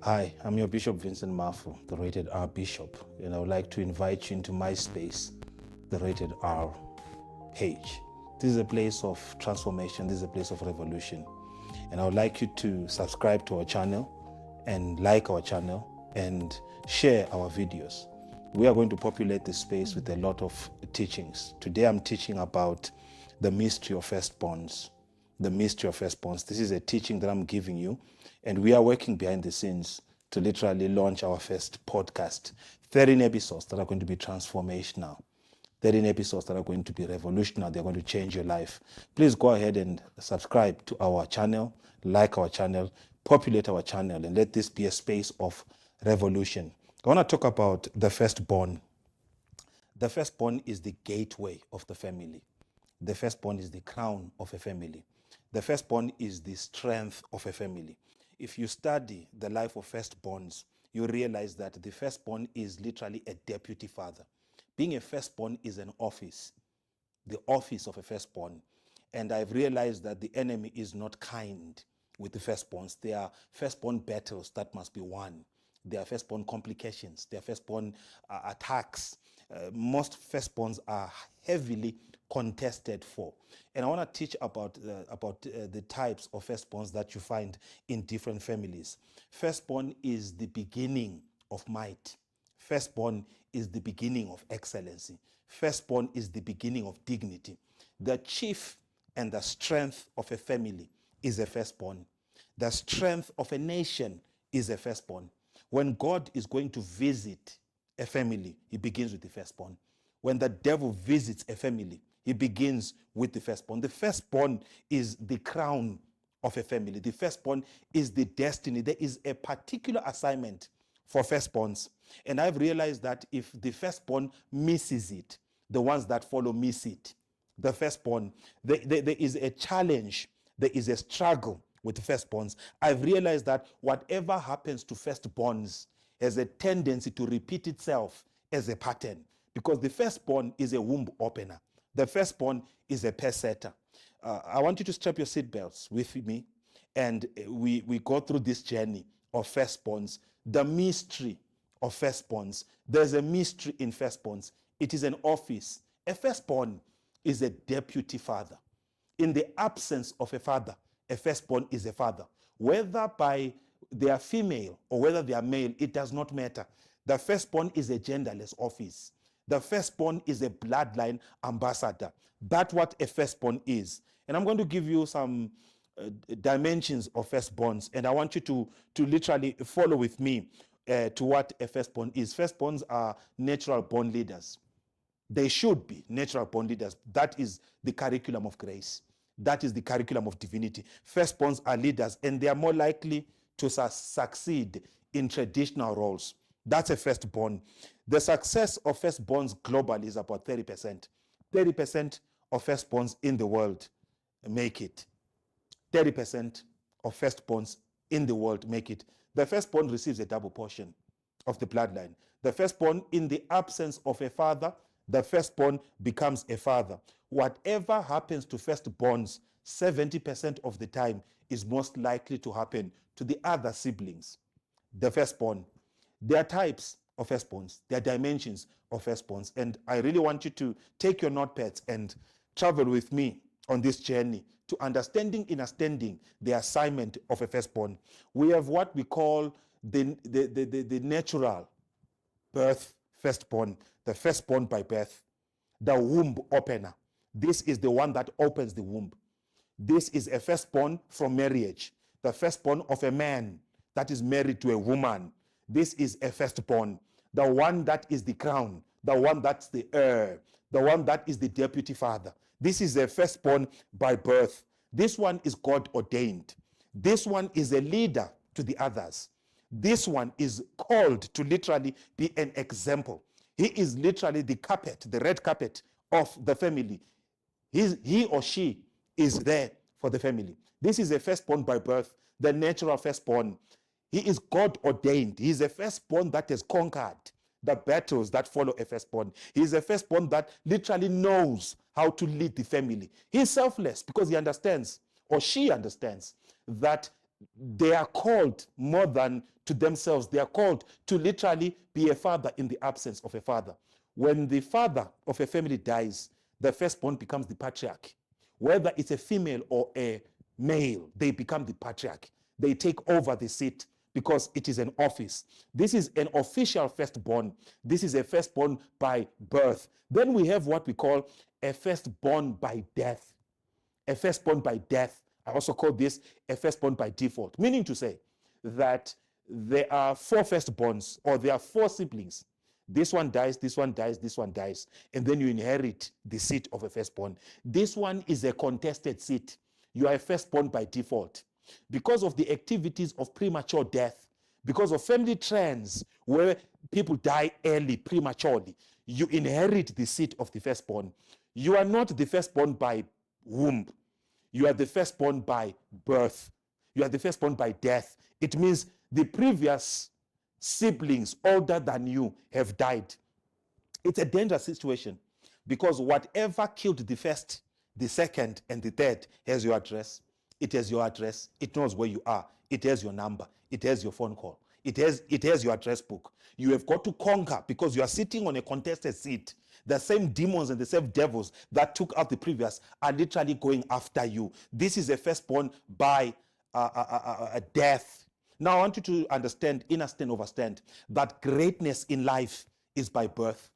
Hi, I'm your Bishop Vincent Mafu, the Rated R Bishop, and I would like to invite you into my space, the Rated R page. This is a place of transformation, this is a place of revolution, and I would like you to subscribe to our channel and like our channel and share our videos. We are going to populate this space with a lot of teachings. Today I'm teaching about the mystery of firstborns. The mystery of firstborns. This is a teaching that I'm giving you, and we are working behind the scenes to literally launch our first podcast. 13 episodes that are going to be transformational. 13 episodes that are going to be revolutionary. They're going to change your life. Please go ahead and subscribe to our channel, like our channel, populate our channel, and let this be a space of revolution. I want to talk about the firstborn. The firstborn is the gateway of the family. The firstborn is the crown of a family. The firstborn is the strength of a family. If you study the life of firstborns, you realize that the firstborn is literally a deputy father. Being a firstborn is an office, the office of a firstborn. And I've realized that the enemy is not kind with the firstborns. There are firstborn battles that must be won. There are firstborn complications. There are firstborn attacks. Most firstborns are heavily contested for. And I want to teach about the types of firstborns that you find in different families. Firstborn is the beginning of might. Firstborn is the beginning of excellency. Firstborn is the beginning of dignity. The chief and the strength of a family is a firstborn. The strength of a nation is a firstborn. When God is going to visit a family, he begins with the firstborn. When the devil visits a family, he begins with the firstborn. The firstborn is the crown of a family. The firstborn is the destiny. There is a particular assignment for firstborns. And I've realized that if the firstborn misses it, the ones that follow miss it. The firstborn, there is a challenge, there is a struggle with the firstborns. I've realized that whatever happens to firstborns has a tendency to repeat itself as a pattern, because the firstborn is a womb opener. The firstborn is a pace setter. I want you to strap your seatbelts with me, and we go through this journey of firstborns, the mystery of firstborns. There's a mystery in firstborns. It is an office. A firstborn is a deputy father. In the absence of a father, a firstborn is a father. Whether by they are female or whether they are male, it does not matter. The firstborn is a genderless office. The firstborn is a bloodline ambassador. That's what a firstborn is. And I'm going to give you some dimensions of firstborns, and I want you to literally follow with me to what a firstborn is. Firstborns are natural born leaders. They should be natural born leaders. That is the curriculum of grace. That is the curriculum of divinity. Firstborns are leaders, and they are more likely to succeed in traditional roles. That's a firstborn. The success of firstborns globally is about 30%. 30% of firstborns in the world make it. 30% of firstborns in the world make it. The firstborn receives a double portion of the bloodline. The firstborn, in the absence of a father, the firstborn becomes a father. Whatever happens to firstborns, 70% of the time is most likely to happen to the other siblings. The firstborn. There are types of firstborns. There are dimensions of firstborns. And I really want you to take your notepads and travel with me on this journey to understanding the assignment of a firstborn. We have what we call the natural birth firstborn, the firstborn by birth, the womb opener. This is the one that opens the womb. This is a firstborn from marriage, the firstborn of a man that is married to a woman. This is a firstborn, the one that is the crown, the one that's the heir, the one that is the deputy father. This is a firstborn by birth. This one is God ordained. This one is a leader to the others. This one is called to literally be an example. He is literally the carpet, the red carpet of the family. He or she is there for the family. This is a firstborn by birth, the natural firstborn. He is God ordained. He is a firstborn that has conquered the battles that follow a firstborn. He is a firstborn that literally knows how to lead the family. He is selfless because he understands, or she understands, that they are called more than to themselves. They are called to literally be a father in the absence of a father. When the father of a family dies, the firstborn becomes the patriarch. Whether it's a female or a male, they become the patriarch. They take over the seat because it is an office. This is an official firstborn. This is a firstborn by birth. Then we have what we call a firstborn by death. A firstborn by death. I also call this a firstborn by default, meaning to say that there are 4 firstborns, or there are 4 siblings. This one dies, this one dies, this one dies, and then you inherit the seat of a firstborn. This one is a contested seat. You are a firstborn by default. Because of the activities of premature death, because of family trends where people die early, prematurely, you inherit the seat of the firstborn. You are not the firstborn by womb. You are the firstborn by birth. You are the firstborn by death. It means the previous siblings older than you have died. It's a dangerous situation because whatever killed the first, the second, and the third has your address. It has your address. It knows where you are. It has your number. It has your phone call. It has your address book. You have got to conquer because you are sitting on a contested seat. The same demons and the same devils that took out the previous are literally going after you. This is a firstborn by death. Now, I want you to understand, understand that greatness in life is by birth.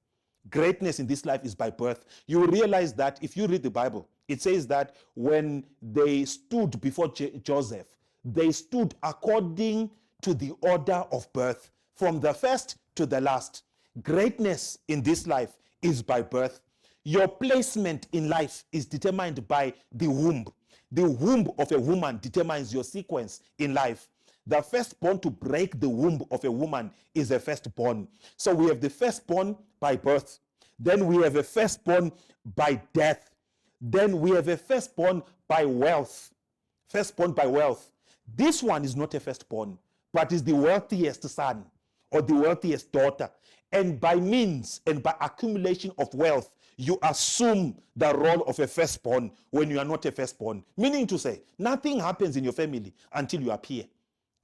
Greatness in this life is by birth. You will realize that if you read the Bible, it says that when they stood before Joseph, they stood according to the order of birth, from the first to the last. Greatness in this life is by birth. Your placement in life is determined by the womb. The womb of a woman determines your sequence in life. The firstborn to break the womb of a woman is a firstborn. So we have the firstborn by birth. Then we have a firstborn by death. Then we have a firstborn by wealth. Firstborn by wealth. This one is not a firstborn, but is the wealthiest son or the wealthiest daughter. And by means and by accumulation of wealth, you assume the role of a firstborn when you are not a firstborn. Meaning to say, nothing happens in your family until you appear.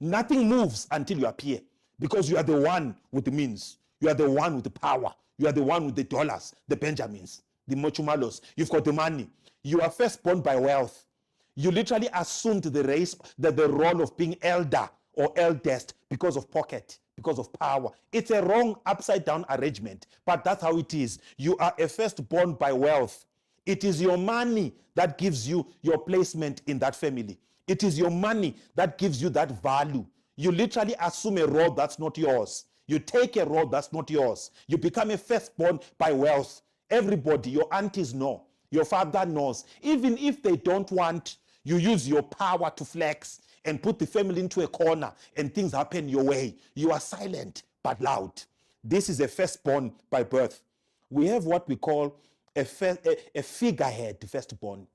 Nothing moves until you appear, because you are the one with the means. You are the one with the power. You are the one with the dollars, the Benjamins, the Mochumalos. You've got the money. You are firstborn by wealth. You literally assumed the role of being elder or eldest because of pocket, because of power. It's a wrong upside down arrangement, but that's how it is. You are a firstborn by wealth. It is your money that gives you your placement in that family. It is your money that gives you that value. You literally assume a role that's not yours. You take a role that's not yours. You become a firstborn by wealth. Everybody, your aunties know. Your father knows. Even if they don't want, you use your power to flex and put the family into a corner and things happen your way. You are silent but loud. This is a firstborn by birth. We have what we call a figurehead firstborn.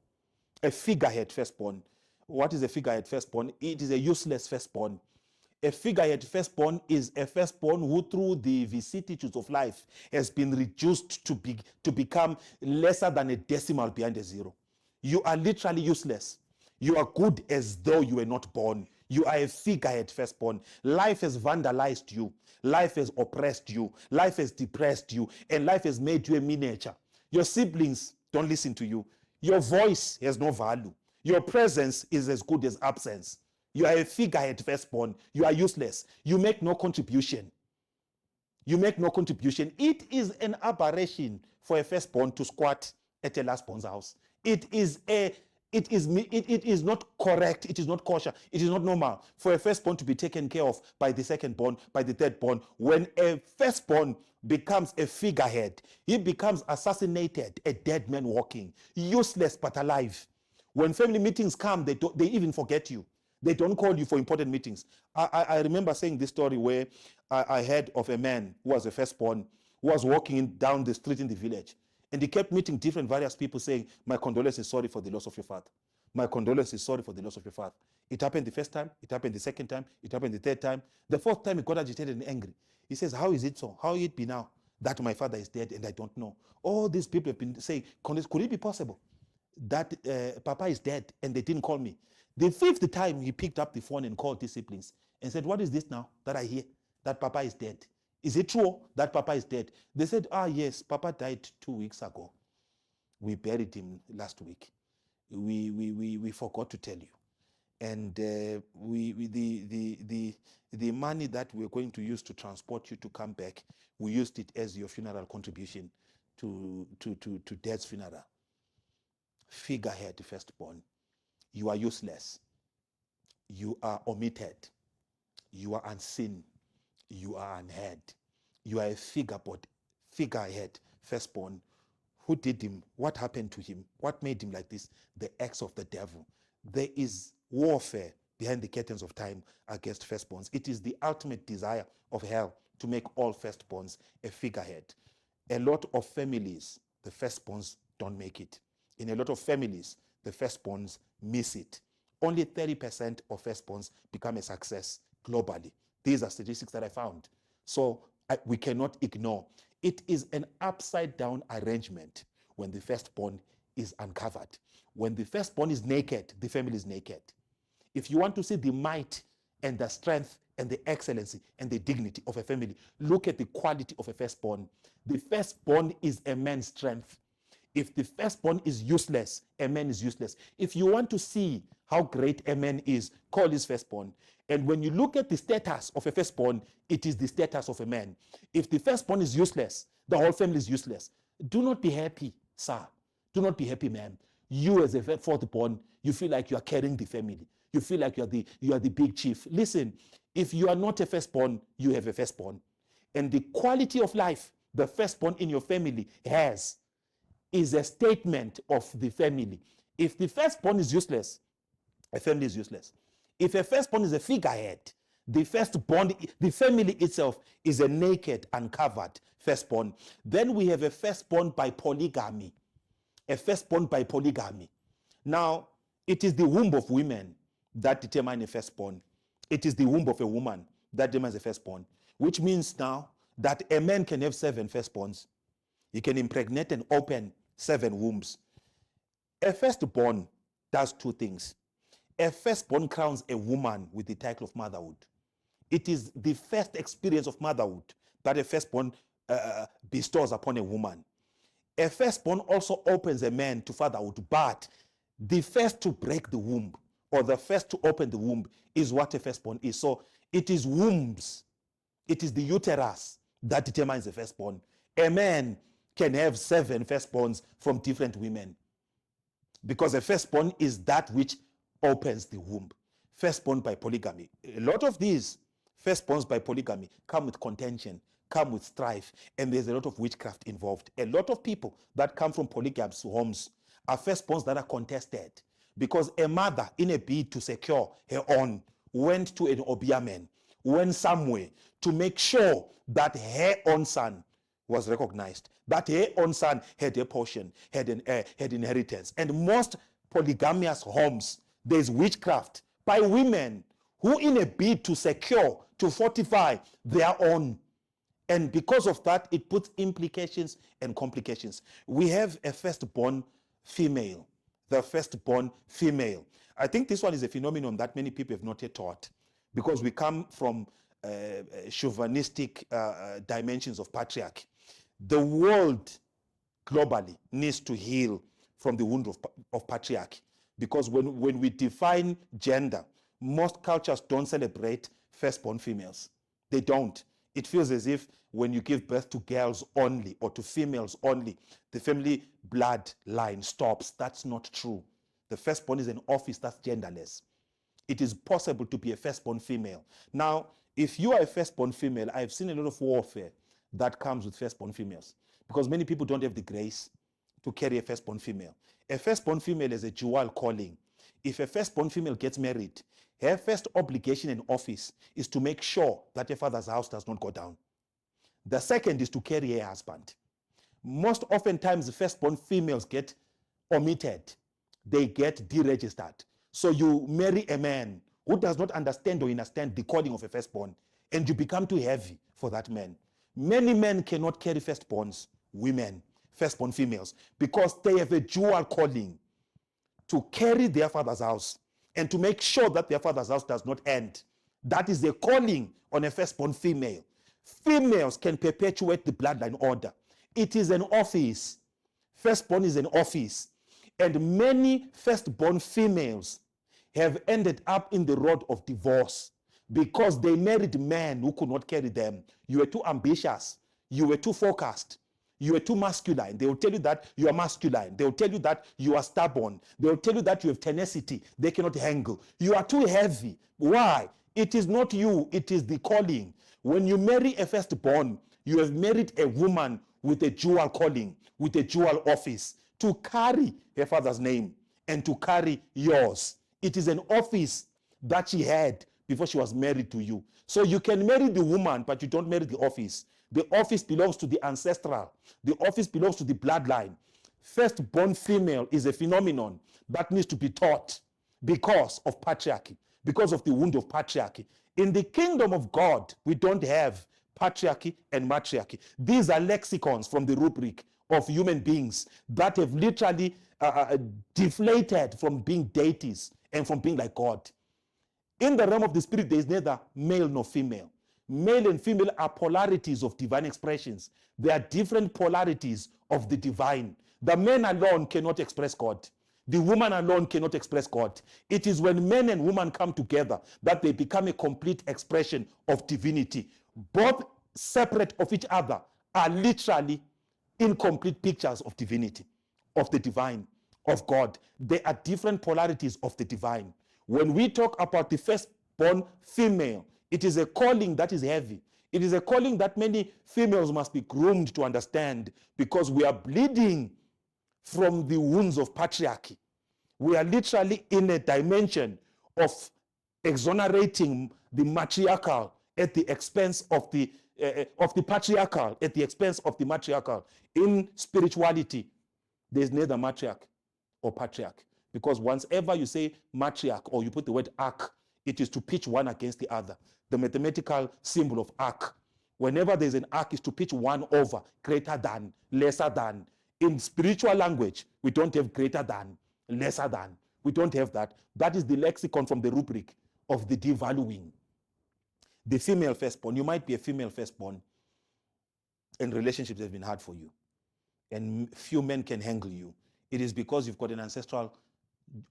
A figurehead firstborn. What is a figurehead firstborn? It is a useless firstborn. A figurehead firstborn is a firstborn who, through the vicissitudes of life, has been reduced to become lesser than a decimal behind a zero. You are literally useless. You are good as though you were not born. You are a figurehead firstborn. Life has vandalized you. Life has oppressed you. Life has depressed you. And life has made you a miniature. Your siblings don't listen to you. Your voice has no value. Your presence is as good as absence. You are a figurehead firstborn. You are useless. You make no contribution. You make no contribution. It is an aberration for a firstborn to squat at a lastborn's house. It is not correct. It is not kosher. It is not normal for a firstborn to be taken care of by the secondborn, by the thirdborn. When a firstborn becomes a figurehead, he becomes assassinated, a dead man walking, useless but alive. When family meetings come, they even forget you. They don't call you for important meetings. I remember saying this story where I heard of a man who was a firstborn, who was walking down the street in the village. And he kept meeting various people saying, my condolences, sorry for the loss of your father. My condolences, sorry for the loss of your father. It happened the first time, it happened the second time, it happened the third time. The fourth time he got agitated and angry. He says, how is it so? How will it be now that my father is dead and I don't know? All these people have been saying, could it be possible? that Papa is dead and they didn't call me. The fifth time he picked up the phone and called disciplines and said, what is this now that I hear? That Papa is dead. Is it true that Papa is dead? They said, yes, Papa died 2 weeks ago. We buried him last week. We forgot to tell you. And the money that we're going to use to transport you to come back, we used it as your funeral contribution to Dad's funeral. Figurehead, firstborn. You are useless. You are omitted. You are unseen. You are unheard. You are a figurehead, firstborn. Who did him? What happened to him? What made him like this? The acts of the devil. There is warfare behind the curtains of time against firstborns. It is the ultimate desire of hell to make all firstborns a figurehead. A lot of families, the firstborns don't make it. In a lot of families, the firstborns miss it. Only 30% of firstborns become a success globally. These are statistics that I found. So we cannot ignore. It is an upside down arrangement when the firstborn is uncovered. When the firstborn is naked, the family is naked. If you want to see the might and the strength and the excellency and the dignity of a family, look at the quality of a firstborn. The firstborn is a man's strength. If the firstborn is useless, a man is useless. If you want to see how great a man is, call his firstborn. And when you look at the status of a firstborn, it is the status of a man. If the firstborn is useless, the whole family is useless. Do not be happy, sir. Do not be happy, ma'am. You as a fourthborn, you feel like you are carrying the family. You feel like you are the big chief. Listen, if you are not a firstborn, you have a firstborn. And the quality of life the firstborn in your family has is a statement of the family. If the firstborn is useless, a family is useless. If a firstborn is a figurehead, the firstborn, the family itself is a naked, uncovered firstborn. Then we have a firstborn by polygamy. A firstborn by polygamy. Now, it is the womb of women that determine a firstborn. It is the womb of a woman that determines a firstborn, which means now that a man can have 7 firstborns. He can impregnate and open 7 wombs. A firstborn does 2 things. A firstborn crowns a woman with the title of motherhood. It is the first experience of motherhood that a firstborn bestows upon a woman. A firstborn also opens a man to fatherhood, but the first to break the womb or the first to open the womb is what a firstborn is. So it is wombs. It is the uterus that determines the firstborn. A man can have 7 firstborns from different women because a firstborn is that which opens the womb. Firstborn by polygamy. A lot of these firstborns by polygamy come with contention, come with strife, and there's a lot of witchcraft involved. A lot of people that come from polygamous homes are firstborns that are contested because a mother, in a bid to secure her own, went to an obeah, went somewhere to make sure that her own son was recognized, that her own son had a portion, had inheritance. And most polygamous homes, there's witchcraft by women who, in a bid to secure, to fortify their own. And because of that, it puts implications and complications. We have a firstborn female, the firstborn female. I think this one is a phenomenon that many people have not yet taught because we come from chauvinistic dimensions of patriarchy. The world globally needs to heal from the wound of patriarchy because when we define gender, most cultures don't celebrate firstborn females. They don't. It feels as if when you give birth to girls only or to females only, the family bloodline stops. That's not true. The firstborn is an office that's genderless. It is possible to be a firstborn female. Now, if you are a firstborn female, I've seen a lot of warfare that comes with firstborn females because many people don't have the grace to carry a firstborn female. A firstborn female is a dual calling. If a firstborn female gets married, her first obligation in office is to make sure that her father's house does not go down. The second is to carry her husband. Most oftentimes, the firstborn females get omitted. They get deregistered. So you marry a man who does not understand or understand the calling of a firstborn, and you become too heavy for that man. Many men cannot carry firstborns, women, firstborn females, because they have a dual calling. to carry their father's house and to make sure that their father's house does not end. That is the calling on a firstborn female. Females can perpetuate the bloodline order. It is an office. Firstborn is an office. And many firstborn females have ended up in the road of divorce because they married men who could not carry them. You were too ambitious. You were too focused. You are too masculine. They will tell you that you are masculine. They will tell you that you are stubborn. They will tell you that you have tenacity. They cannot handle. You are too heavy. Why? It is not you. It is the calling. When you marry a firstborn, you have married a woman with a dual calling, with a dual office, to carry her father's name and to carry yours. It is an office that she had before she was married to you. So you can marry the woman, but you don't marry the office. The office belongs to the ancestral. The office belongs to the bloodline. Firstborn female is a phenomenon that needs to be taught because of patriarchy, because of the wound of patriarchy. In the kingdom of God, we don't have patriarchy and matriarchy. These are lexicons from the rubric of human beings that have literally deflated from being deities and from being like God. In the realm of the spirit, there is neither male nor female. Male and female are polarities of divine expressions. They are different polarities of the divine. The man alone cannot express God. The woman alone cannot express God. It is when men and women come together that they become a complete expression of divinity. Both separate of each other are literally incomplete pictures of divinity, of the divine, of God. They are different polarities of the divine. When we talk about the firstborn female, it is a calling that is heavy. It is a calling that many females must be groomed to understand because we are bleeding from the wounds of patriarchy. We are literally in a dimension of exonerating the matriarchal at the expense of the patriarchal, at the expense of the matriarchal. In spirituality, there is neither matriarch or patriarch. Because once ever you say matriarch or you put the word arch, it is to pitch one against the other. The mathematical symbol of arch. Whenever there's an arch, is to pitch one over, greater than, lesser than. In spiritual language, we don't have greater than, lesser than. We don't have that. That is the lexicon from the rubric of the devaluing. The female firstborn, you might be a female firstborn and relationships have been hard for you. And few men can handle you. It is because you've got an ancestral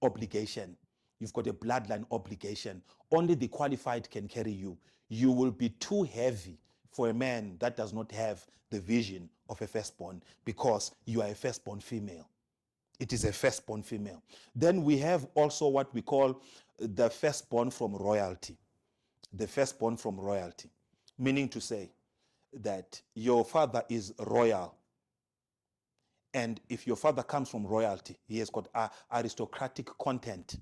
obligation. You've got a bloodline obligation. Only the qualified can carry you. You will be too heavy for a man that does not have the vision of a firstborn because you are a firstborn female. It is a firstborn female. Then we have also what we call the firstborn from royalty. The firstborn from royalty. Meaning to say that your father is royal. And if your father comes from royalty, he has got aristocratic content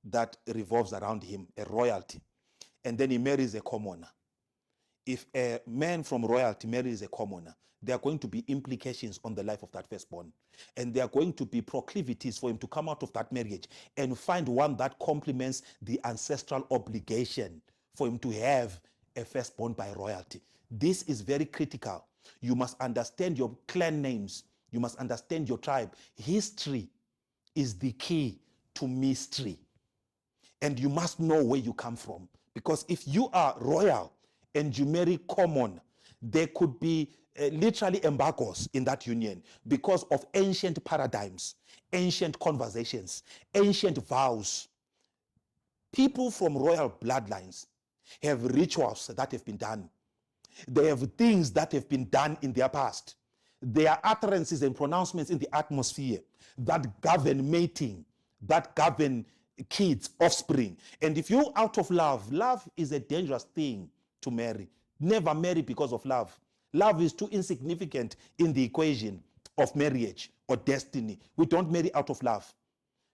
that revolves around him, a royalty. And then he marries a commoner. If a man from royalty marries a commoner, there are going to be implications on the life of that firstborn. And there are going to be proclivities for him to come out of that marriage and find one that complements the ancestral obligation for him to have a firstborn by royalty. This is very critical. You must understand your clan names. You must understand your tribe. History is the key to mystery. And you must know where you come from. Because if you are royal and you marry common, there could be literally embargoes in that union because of ancient paradigms, ancient conversations, ancient vows. People from royal bloodlines have rituals that have been done. They have things that have been done in their past. There are utterances and pronouncements in the atmosphere that govern mating, that govern kids, offspring. And if you're out of love, love is a dangerous thing to marry. Never marry because of love. Love is too insignificant in the equation of marriage or destiny. We don't marry out of love.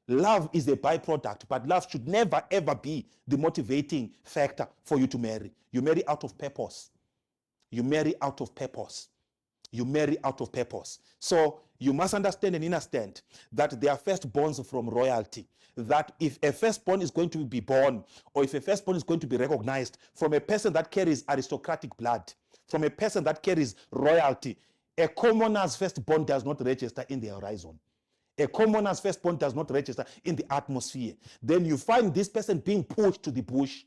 Love is a byproduct, but love should never ever be the motivating factor for you to marry. You marry out of purpose. You marry out of purpose. You marry out of purpose. So you must understand and understand that they are firstborns from royalty. That if a firstborn is going to be born, or if a firstborn is going to be recognized from a person that carries aristocratic blood, from a person that carries royalty, a commoner's firstborn does not register in the horizon. A commoner's firstborn does not register in the atmosphere. Then you find this person being pushed to the bush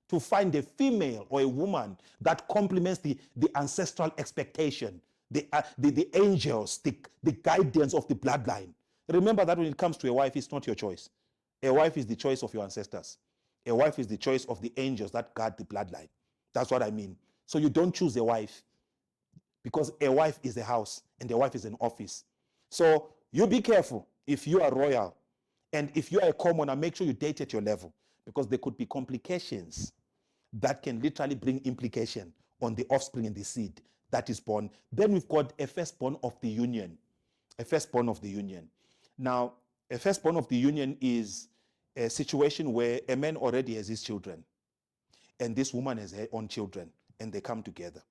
to find a female or a woman that complements the ancestral expectation, the angels, the guidance of the bloodline. Remember that when it comes to a wife, it's not your choice. A wife is the choice of your ancestors. A wife is the choice of the angels that guard the bloodline. That's what I mean. So you don't choose a wife, because a wife is a house and a wife is an office. So you be careful if you are royal, and if you are a commoner, make sure you date at your level, because there could be complications that can literally bring implication on the offspring and the seed that is born. Then we've got a firstborn of the union. A firstborn of the union. Now, a firstborn of the union is a situation where a man already has his children, and this woman has her own children, and they come together.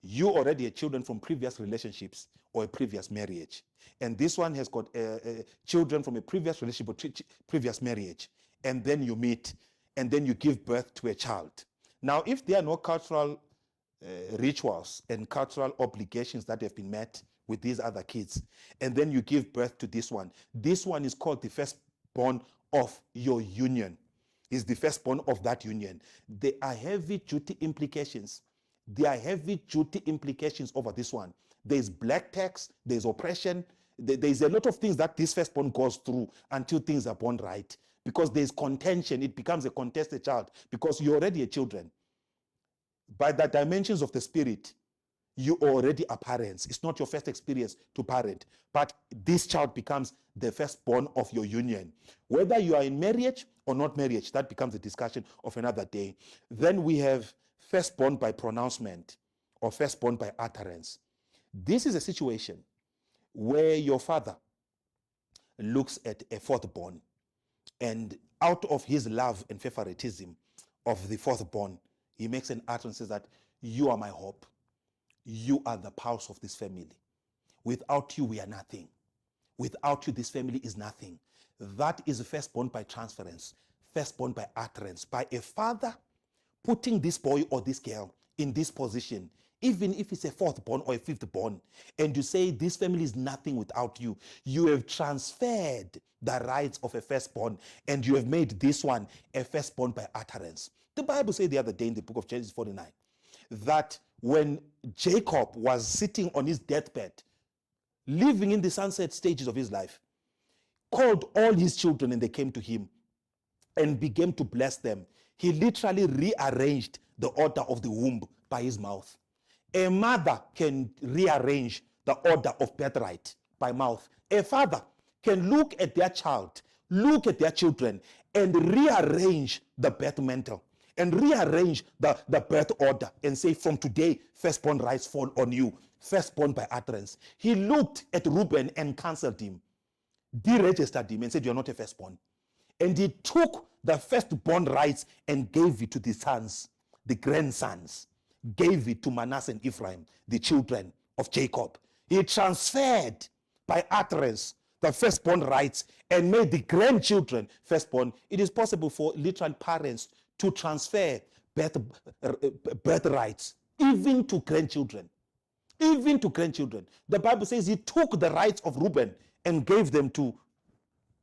You already had children from previous relationships or a previous marriage, and this one has got children from a previous relationship or previous marriage, and then you meet, and then you give birth to a child. Now, if there are no cultural rituals and cultural obligations that have been met with these other kids, and then you give birth to this one is called the firstborn of your union. Is the firstborn of that union. There are heavy duty implications. There are heavy duty implications over this one. There's black tax, there's oppression, there's a lot of things that this firstborn goes through until things are born right. Because there's contention, it becomes a contested child, because you're already a children. By the dimensions of the spirit, you already are parents. It's not your first experience to parent, but this child becomes the firstborn of your union. Whether you are in marriage or not marriage, that becomes a discussion of another day. Then we have firstborn by pronouncement or firstborn by utterance. This is a situation where your father looks at a fourthborn, and out of his love and favoritism of the fourthborn, he makes an utterance, says that you are my hope. You are the pulse of this family. Without you, we are nothing. Without you, this family is nothing. That is firstborn by transference, firstborn by utterance, by a father putting this boy or this girl in this position, even if it's a fourthborn or a fifthborn, and you say this family is nothing without you. You have transferred the rights of a firstborn, and you have made this one a firstborn by utterance. The Bible said the other day in the book of Genesis 49 that when Jacob was sitting on his deathbed, living in the sunset stages of his life, called all his children and they came to him and began to bless them. He literally rearranged the order of the womb by his mouth. A mother can rearrange the order of birthright by mouth. A father can look at their child, look at their children, and rearrange the birth mantle and rearrange the birth order and say, from today, firstborn rights fall on you, firstborn by utterance. He looked at Reuben and cancelled him, deregistered him, and said, you're not a firstborn. And he took the firstborn rights and gave it to the sons, the grandsons, gave it to Manasseh and Ephraim, the children of Jacob. He transferred by utterance the firstborn rights and made the grandchildren firstborn. It is possible for literal parents to transfer birth rights, even to grandchildren. Even to grandchildren. The Bible says he took the rights of Reuben and gave them to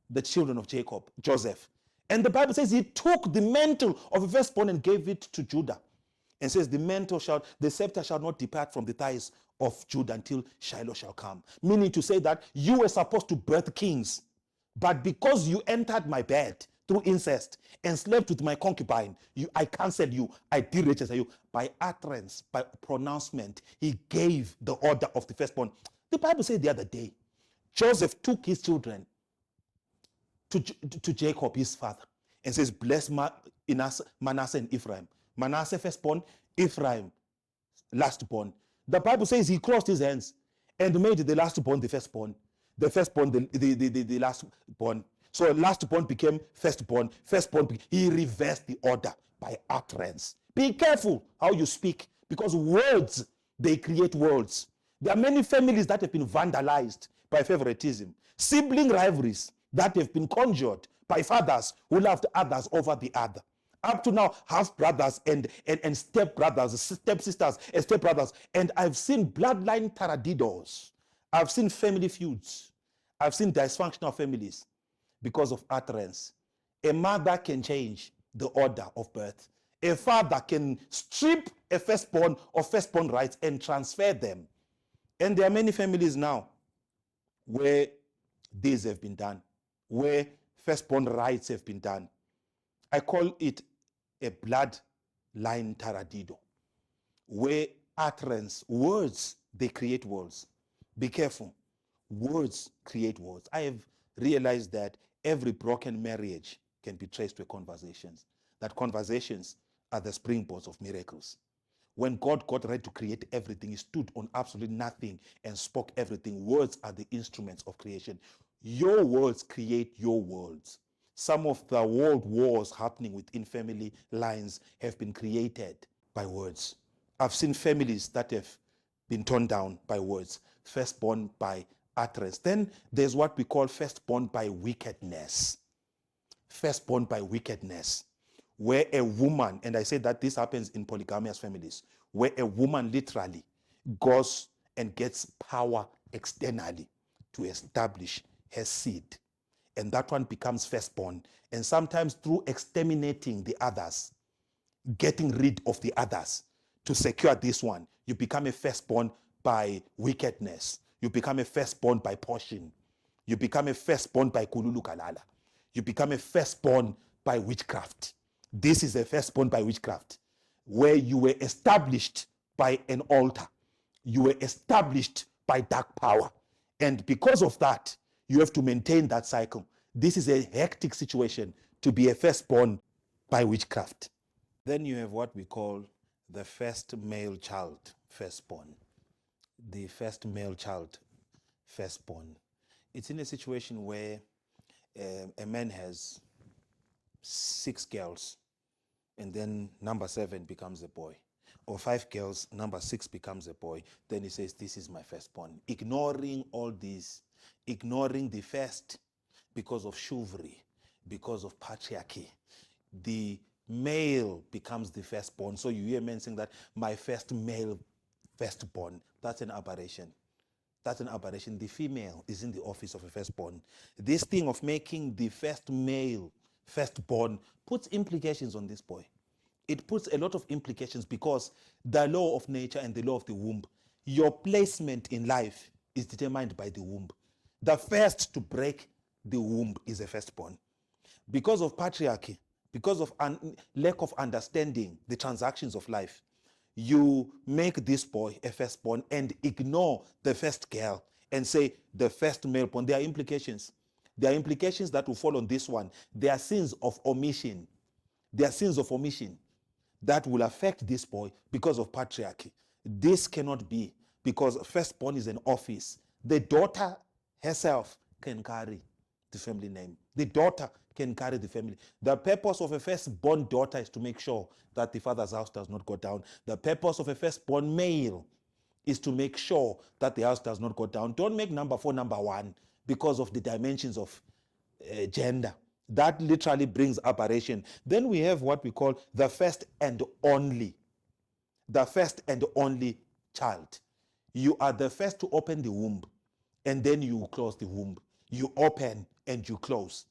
the children of Jacob, Joseph. And the Bible says he took the mantle of a firstborn and gave it to Judah. And says the scepter shall not depart from the thighs of Judah until Shiloh shall come. Meaning to say that you were supposed to birth kings, but because you entered my bed through incest and slept with my concubine, I cancelled you, I deregistered you. By utterance, by pronouncement, he gave the order of the firstborn. The Bible said the other day, Joseph took his children to Jacob, his father, and says, bless Manasseh and Ephraim. Manasseh firstborn, Ephraim lastborn. The Bible says he crossed his hands and made the lastborn the firstborn, the firstborn the lastborn. So lastborn became firstborn, he reversed the order by utterance. Be careful how you speak, because words, they create worlds. There are many families that have been vandalized by favoritism, sibling rivalries that have been conjured by fathers who loved others over the other. Up to now, half brothers and step brothers, step sisters and step brothers. And I've seen bloodline taradiddles. I've seen family feuds. I've seen dysfunctional families because of utterance. A mother can change the order of birth. A father can strip a firstborn of firstborn rights and transfer them. And there are many families now where these have been done, where firstborn rights have been done. I call it a bloodline taradido, where utterance, words, they create worlds. Be careful. Words create worlds. I have realized that every broken marriage can be traced to conversations. That conversations are the springboards of miracles. When God got ready to create everything, he stood on absolutely nothing and spoke everything. Words are the instruments of creation. Your words create your worlds. Some of the world wars happening within family lines have been created by words. I've seen families that have been torn down by words, firstborn by utterance. Then there's what we call firstborn by wickedness. Firstborn by wickedness, where a woman, and I say that this happens in polygamous families, where a woman literally goes and gets power externally to establish her seed. And that one becomes firstborn. And sometimes through exterminating the others, getting rid of the others to secure this one, you become a firstborn by wickedness. You become a firstborn by portion. You become a firstborn by kululu kalala. You become a firstborn by witchcraft. This is a firstborn by witchcraft, where you were established by an altar. You were established by dark power. And because of that, you have to maintain that cycle. This is a hectic situation to be a firstborn by witchcraft. Then you have what we call the first male child, firstborn. The first male child, firstborn. It's in a situation where a man has 6 girls, and then number 7 becomes a boy. Or 5 girls, number 6 becomes a boy. Then he says, this is my firstborn. Ignoring all these, ignoring the first because of chivalry, because of patriarchy. The male becomes the firstborn. So you hear men saying that my first male firstborn. That's an aberration. That's an aberration. The female is in the office of a firstborn. This thing of making the first male firstborn puts implications on this boy. It puts a lot of implications because the law of nature and the law of the womb, your placement in life is determined by the womb. The first to break the womb is a firstborn. Because of patriarchy, because of lack of understanding the transactions of life, you make this boy a firstborn and ignore the first girl and say the first male born. There are implications. There are implications that will fall on this one. There are sins of omission. There are sins of omission that will affect this boy because of patriarchy. This cannot be, because firstborn is an office. The daughter herself can carry the family name. The daughter can carry the family. The purpose of a firstborn daughter is to make sure that the father's house does not go down. The purpose of a firstborn male is to make sure that the house does not go down. Don't make number 4 number 1 because of the dimensions of gender. That literally brings aberration. Then we have what we call the first and only. The first and only child. You are the first to open the womb, and then you close the womb. You open and you close.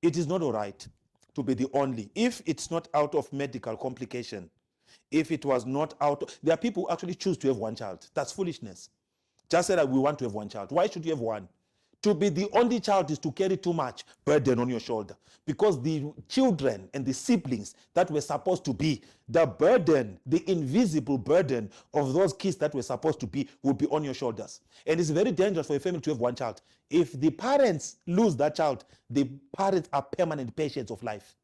It is not all right to be the only. If it's not out of medical complication, if it was not out, there are people who actually choose to have one child. That's foolishness. Just say that we want to have one child. Why should you have one? To be the only child is to carry too much burden on your shoulder, because the children and the siblings that were supposed to be the burden, the invisible burden of those kids that were supposed to be, will be on your shoulders. And it's very dangerous for a family to have one child. If the parents lose that child, the parents are permanent patients of life.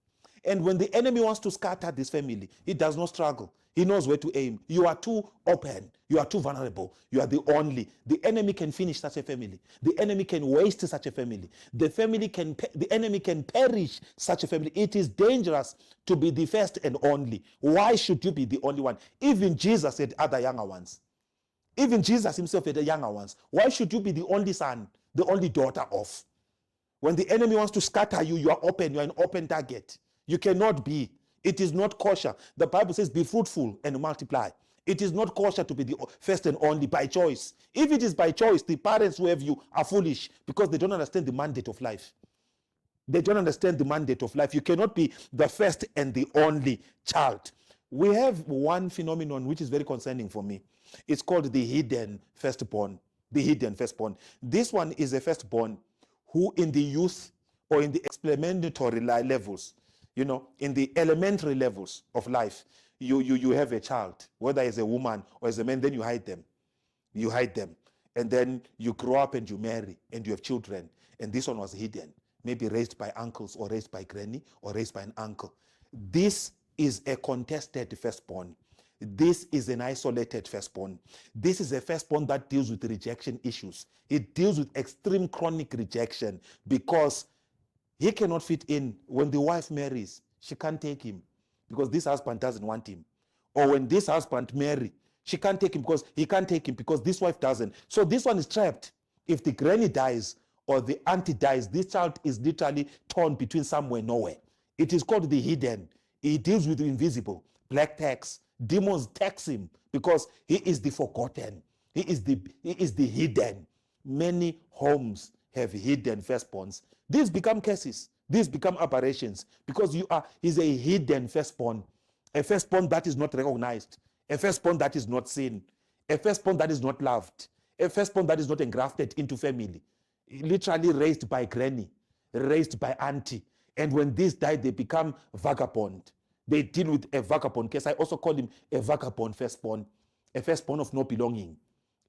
And when the enemy wants to scatter this family, he does not struggle. He knows where to aim. You are too open. You are too vulnerable. You are the only. The enemy can finish such a family. The enemy can waste such a family. The enemy can perish such a family. It is dangerous to be the first and only. Why should you be the only one? Even Jesus had other younger ones. Even Jesus himself had the younger ones. Why should you be the only son, the only daughter of? When the enemy wants to scatter you, you are open. You are an open target. You cannot be. It is not kosher. The Bible says, be fruitful and multiply. It is not kosher to be the first and only by choice. If it is by choice, the parents who have you are foolish because they don't understand the mandate of life. They don't understand the mandate of life. You cannot be the first and the only child. We have one phenomenon which is very concerning for me. It's called the hidden firstborn. The hidden firstborn. This one is a firstborn who in the youth or in the experimentary levels, in the elementary levels of life, you have a child, whether it's a woman or as a man, then you hide them. You hide them. And then you grow up and you marry and you have children. And this one was hidden, maybe raised by uncles or raised by granny or raised by an uncle. This is a contested firstborn. This is an isolated firstborn. This is a firstborn that deals with rejection issues. It deals with extreme chronic rejection because he cannot fit in. When the wife marries, she can't take him because this husband doesn't want him. Or when this husband marries, she can't take him because he can't take him because this wife doesn't. So this one is trapped. If the granny dies or the auntie dies, this child is literally torn between somewhere, nowhere. It is called the hidden. He deals with the invisible. Black tax. Demons tax him because he is the forgotten. He is the hidden. Many homes have hidden firstborns. These become curses. These become aberrations because he's a hidden firstborn. A firstborn that is not recognized. A firstborn that is not seen. A firstborn that is not loved. A firstborn that is not engrafted into family. Literally raised by granny, raised by auntie. And when these die, they become vagabond. They deal with a vagabond case. I also call him a vagabond firstborn. A firstborn of no belonging.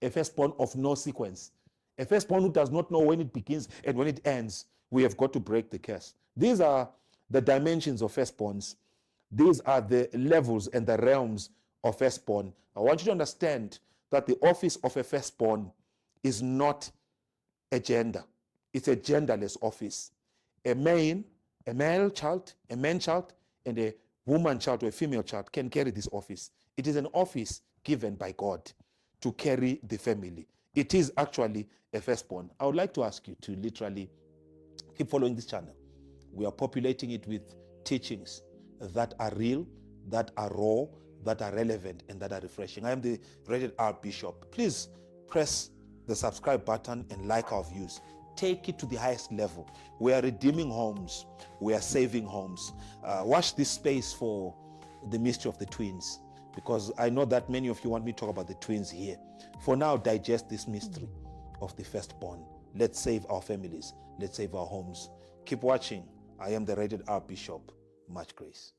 A firstborn of no sequence. A firstborn who does not know when it begins and when it ends. We have got to break the curse. These are the dimensions of firstborns. These are the levels and the realms of firstborn. I want you to understand that the office of a firstborn is not a gender. It's a genderless office. A male child, a man child, and a woman child or a female child can carry this office. It is an office given by God to carry the family. It is actually a firstborn. I would like to ask you to literally keep following this channel. We are populating it with teachings that are real, that are raw, that are relevant, and that are refreshing. I am the Rated R Bishop. Please press the subscribe button and like our views. Take it to the highest level. We are redeeming homes. We are saving homes. Watch this space for the mystery of the twins, because I know that many of you want me to talk about the twins here. For now, digest this mystery of the firstborn. Let's save our families. Let's save our homes. Keep watching. I am the Rated R Bishop. Much grace.